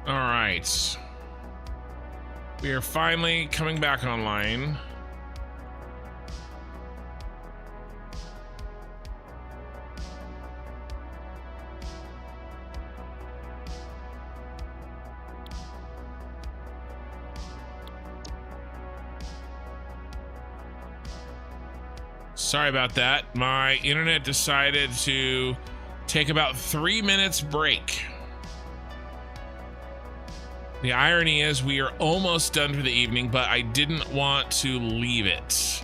All right. We are finally coming back online. Sorry about that. My internet decided to take about 3 minutes break. The irony is we are almost done for the evening, but I didn't want to leave it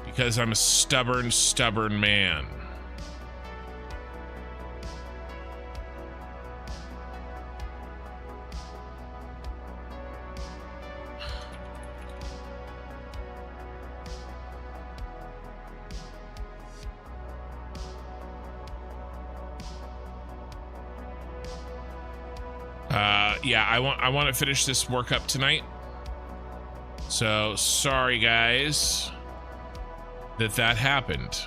because I'm a stubborn man. Yeah, I want to finish this work up tonight. So sorry guys that happened.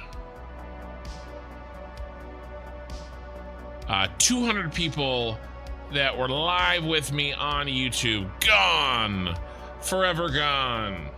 200 people that were live with me on YouTube gone, forever gone,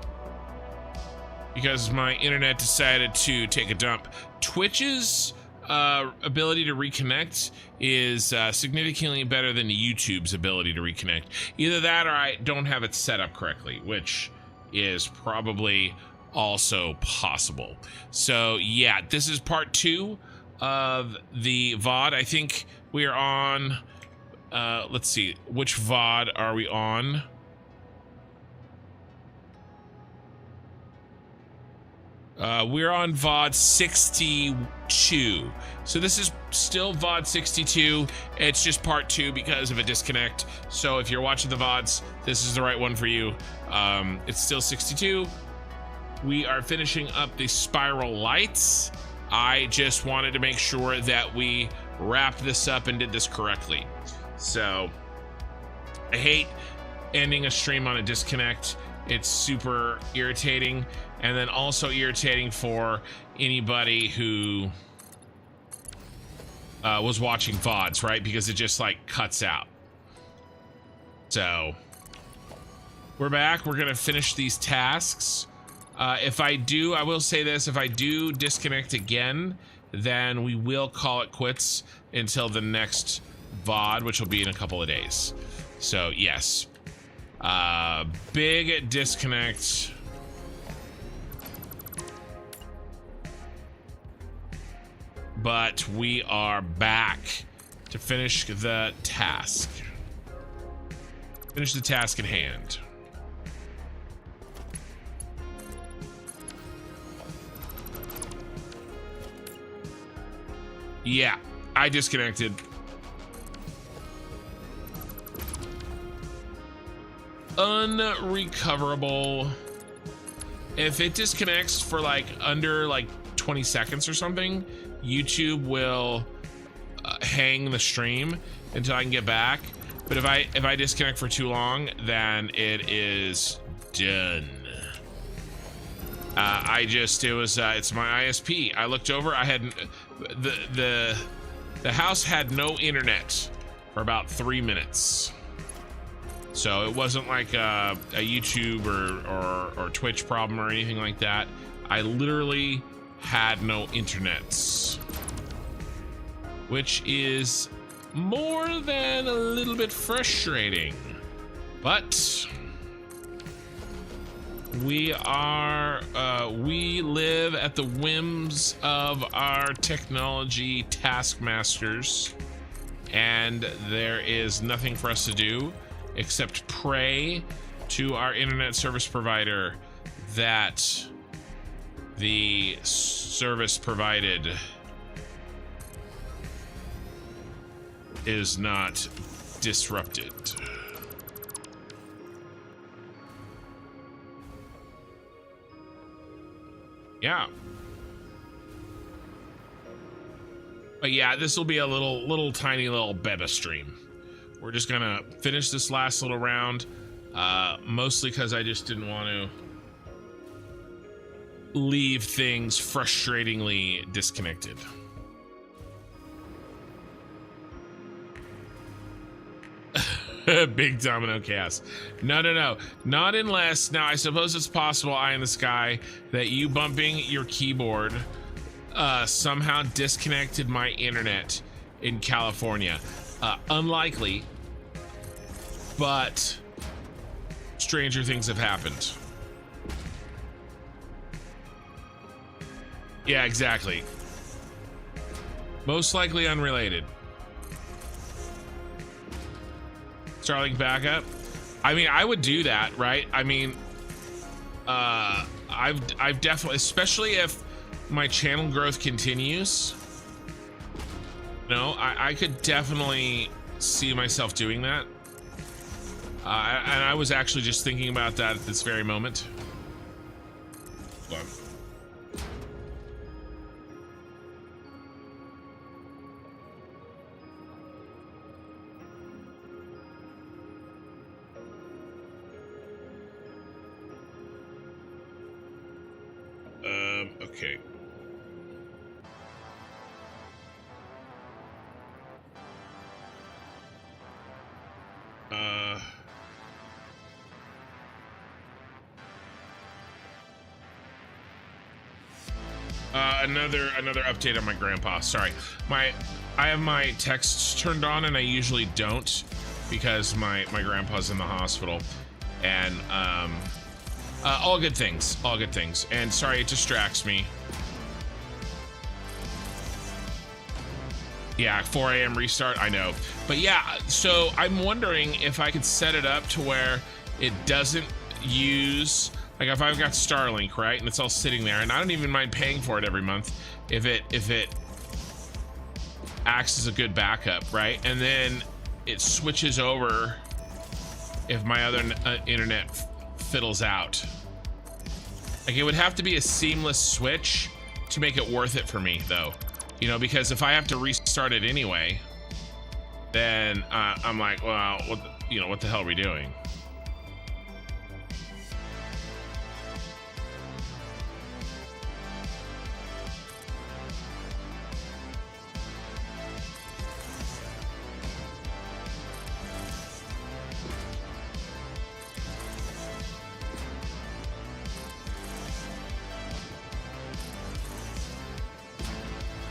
because my internet decided to take a dump. Twitch's ability to reconnect is significantly better than YouTube's ability to reconnect. Either that or I don't have it set up correctly, which is probably also possible. So yeah, this is part 2 of the VOD. I think we are on, let's see, which VOD are we on? We're on VOD 62. So this is still VOD 62. It's just part 2 because of a disconnect. So if you're watching the VODs, this is the right one for you. It's still 62. We are finishing up the spiral lights. I just wanted to make sure that we wrapped this up and did this correctly. So I hate ending a stream on a disconnect. It's super irritating, and then also irritating for anybody who was watching VODs, right? Because it just like cuts out. So we're back. We're gonna finish these tasks. If I do, I will say this, if I do disconnect again, then we will call it quits until the next VOD, which will be in a couple of days. So yes. Big disconnect. But we are back to finish the task. Finish the task at hand. Yeah, I disconnected. Unrecoverable. If it disconnects for like under like 20 seconds or something, YouTube will hang the stream until I can get back. But if I disconnect for too long, then it is done. It's my ISP. I looked over, I had the house had no internet for about 3 minutes. So it wasn't like a YouTube or Twitch problem or anything like that. I literally had no internets, which is more than a little bit frustrating. But we live at the whims of our technology taskmasters, and there is nothing for us to do except pray to our internet service provider that the service provided is not disrupted. Yeah. But yeah, this will be a little tiny little beta stream. We're just gonna finish this last little round, mostly because I just didn't want to leave things frustratingly disconnected. Big domino chaos. No, not unless, now I suppose it's possible, Eye in the Sky, that you bumping your keyboard somehow disconnected my internet in California. Unlikely, but stranger things have happened. Yeah, exactly. Most likely unrelated. Starlink backup. I mean, I would do that, right? I mean, I've definitely, especially if my channel growth continues, you know, I could definitely see myself doing that. And I was actually just thinking about that at this very moment. Hold on. Okay. Another update on my grandpa. Sorry, I have my texts turned on, and I usually don't because my grandpa's in the hospital, and all good things, all good things. And sorry, it distracts me. Yeah, 4 a.m. restart, I know. But yeah, so I'm wondering if I could set it up to where it doesn't use, like if I've got Starlink, right, and it's all sitting there, and I don't even mind paying for it every month if it acts as a good backup, right? And then it switches over if my other internet fiddles out. Like, it would have to be a seamless switch to make it worth it for me, though. You know, because if I have to restart it anyway, then I'm like, well, what the hell are we doing?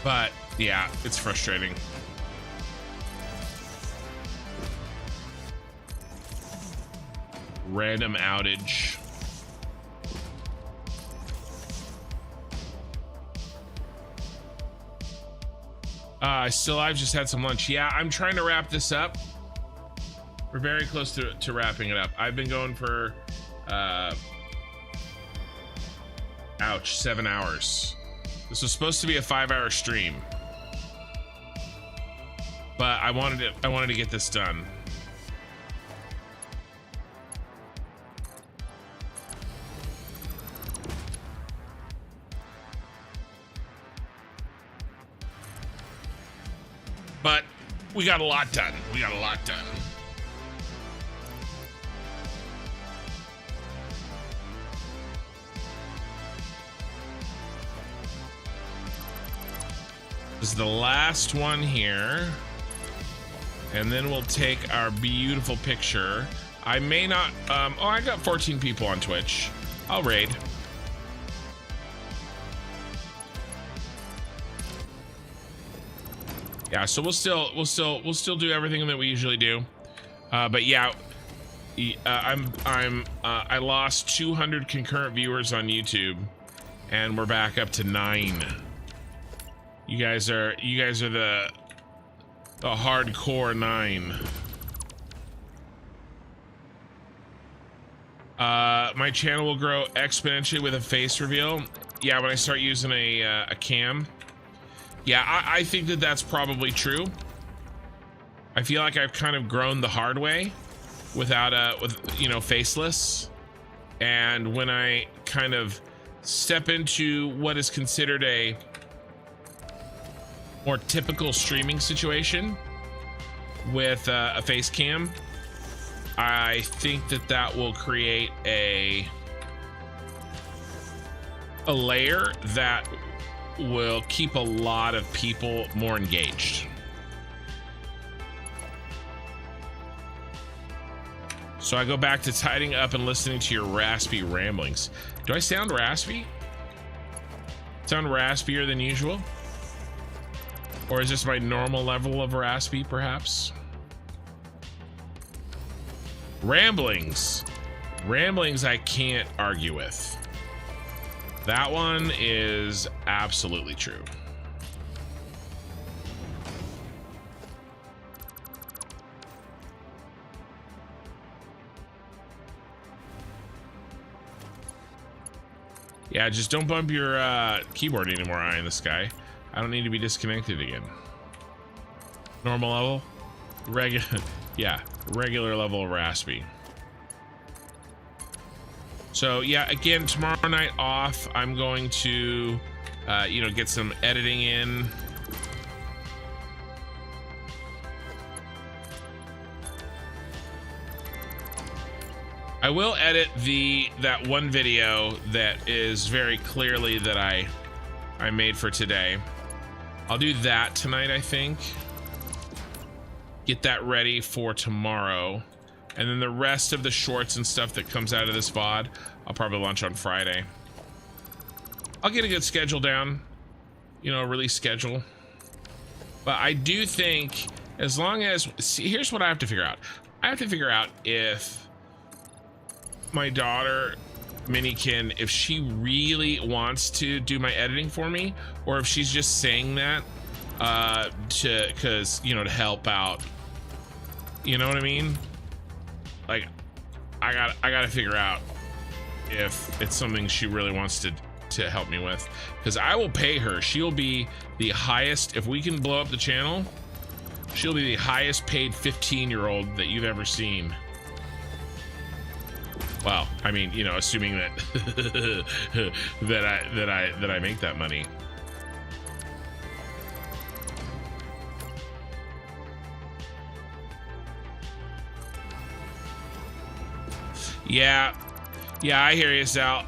But yeah, it's frustrating. Random outage. Still, I've just had some lunch. Yeah, I'm trying to wrap this up. We're very close to wrapping it up. I've been going for, ouch, 7 hours. This was supposed to be a 5-hour stream, but I wanted to get this done. But we got a lot done. We got a lot done. This is the last one here, and then we'll take our beautiful picture. I may not, oh, I got 14 people on Twitch. I'll raid. Yeah, so we'll still do everything that we usually do. But yeah, I lost 200 concurrent viewers on YouTube, and we're back up to 9. You guys are the hardcore 9. My channel will grow exponentially with a face reveal. Yeah, when I start using a cam. Yeah, I think that that's probably true. I feel like I've kind of grown the hard way without faceless. And when I kind of step into what is considered a more typical streaming situation with a face cam, I think that will create a layer that will keep a lot of people more engaged. So I go back to tidying up and listening to your raspy ramblings. Do I sound raspy? Sound raspier than usual? Or is this my normal level of raspy, perhaps? Ramblings. Ramblings I can't argue with. That one is absolutely true. Yeah, just don't bump your keyboard anymore, Eye in the Sky. I don't need to be disconnected again. Normal level? Yeah, regular level of raspy. So yeah, again, tomorrow night off, I'm going to, you know, get some editing in. I will edit that one video that is very clearly that I made for today. I'll do that tonight, I think. Get that ready for tomorrow. And then the rest of the shorts and stuff that comes out of this VOD, I'll probably launch on Friday. I'll get a good schedule down, you know, release schedule. But I do think as long as, see, here's what I have to figure out. I have to figure out if my daughter Minikin, if she really wants to do my editing for me, or if she's just saying that because you know, to help out, you know what I mean? Like I gotta figure out if it's something she really wants to help me with, because I will pay her. She'll be the highest, if we can blow up the channel, she'll be the highest paid 15-year-old that you've ever seen. Well, I mean, you know, assuming that that I make that money. Yeah, I hear you, Sal.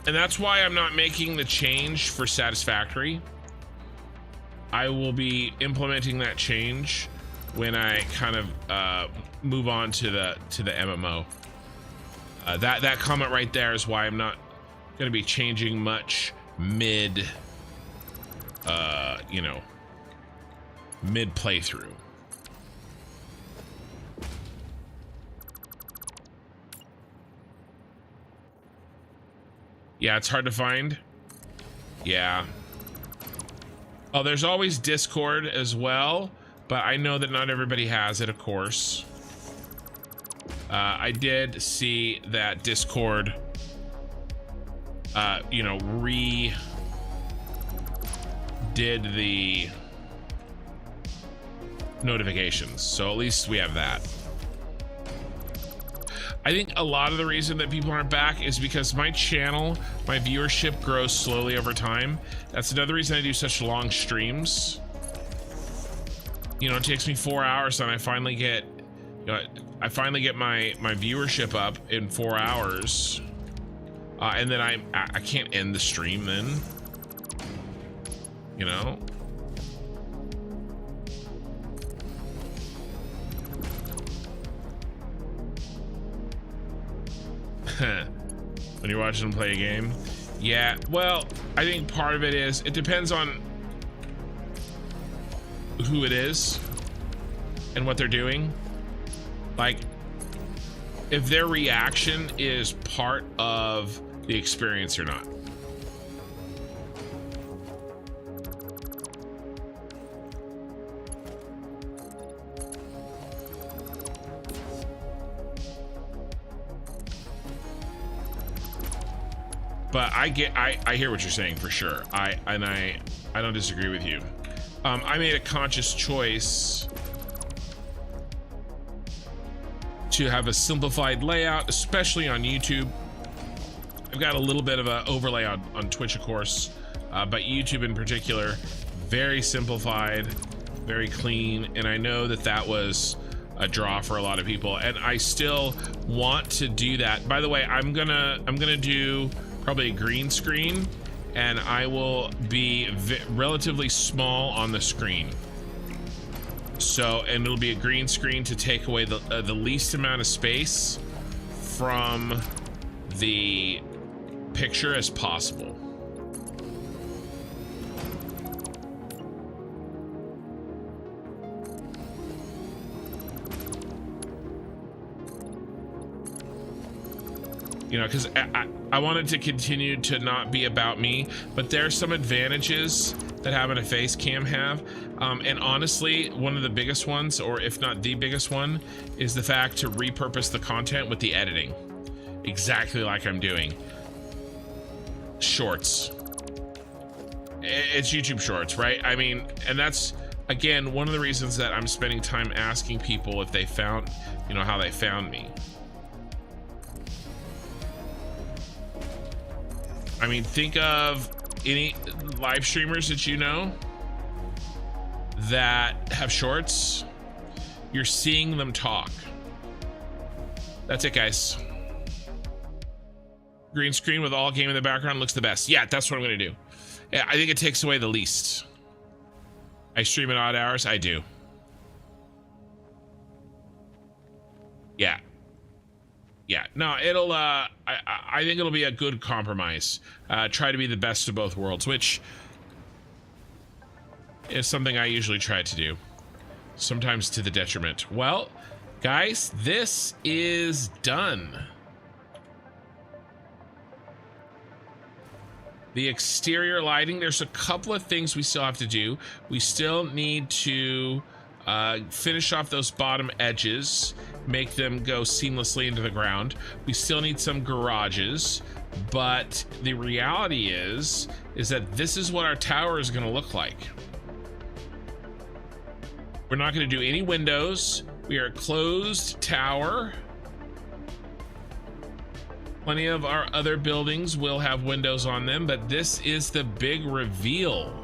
And that's why I'm not making the change for Satisfactory. I will be implementing that change when I kind of move on to the MMO. That comment right there is why I'm not going to be changing much mid, you know, mid playthrough. Yeah, it's hard to find. Yeah. Oh, there's always Discord as well, but I know that not everybody has it, of course. I did see that Discord, you know, did the notifications, so at least we have that. I think a lot of the reason that people aren't back is because my channel, my viewership grows slowly over time. That's another reason I do such long streams. You know, it takes me 4 hours and I finally get, you know, I finally get my viewership up in 4 hours. And then I can't end the stream then, you know? When you're watching them play a game. Yeah, well, I think part of it is, it depends on who it is and what they're doing. Like, if their reaction is part of the experience or not. But I hear what you're saying for sure. I don't disagree with you. I made a conscious choice to have a simplified layout, especially on YouTube. I've got a little bit of an overlay on Twitch, of course, but YouTube in particular, very simplified, very clean, and I know that that was a draw for a lot of people, and I still want to do that. By the way, I'm gonna do probably a green screen, and I will be relatively small on the screen. So, and it'll be a green screen to take away the least amount of space from the picture as possible. You know, because I wanted to continue to not be about me, but there are some advantages that having a face cam have. And honestly, one of the biggest ones, or if not the biggest one, is the fact to repurpose the content with the editing. Exactly like I'm doing. Shorts. It's YouTube Shorts, right? I mean, and that's, again, one of the reasons that I'm spending time asking people if they found, you know, how they found me. I mean, think of any live streamers that you know that have shorts. You're seeing them talk. That's it, guys. Green screen with all game in the background looks the best. Yeah, that's what I'm gonna do. Yeah, I think it takes away the least. I stream at odd hours. I do. Yeah. Yeah, no, it'll, I think it'll be a good compromise. Try to be the best of both worlds, which is something I usually try to do. Sometimes to the detriment. Well, guys, this is done. The exterior lighting, there's a couple of things we still have to do. We still need to finish off those bottom edges, make them go seamlessly into the ground. We still need some garages, but the reality is that this is what our tower is going to look like. We're not going to do any windows. We are a closed tower. Plenty of our other buildings will have windows on them, but this is the big reveal.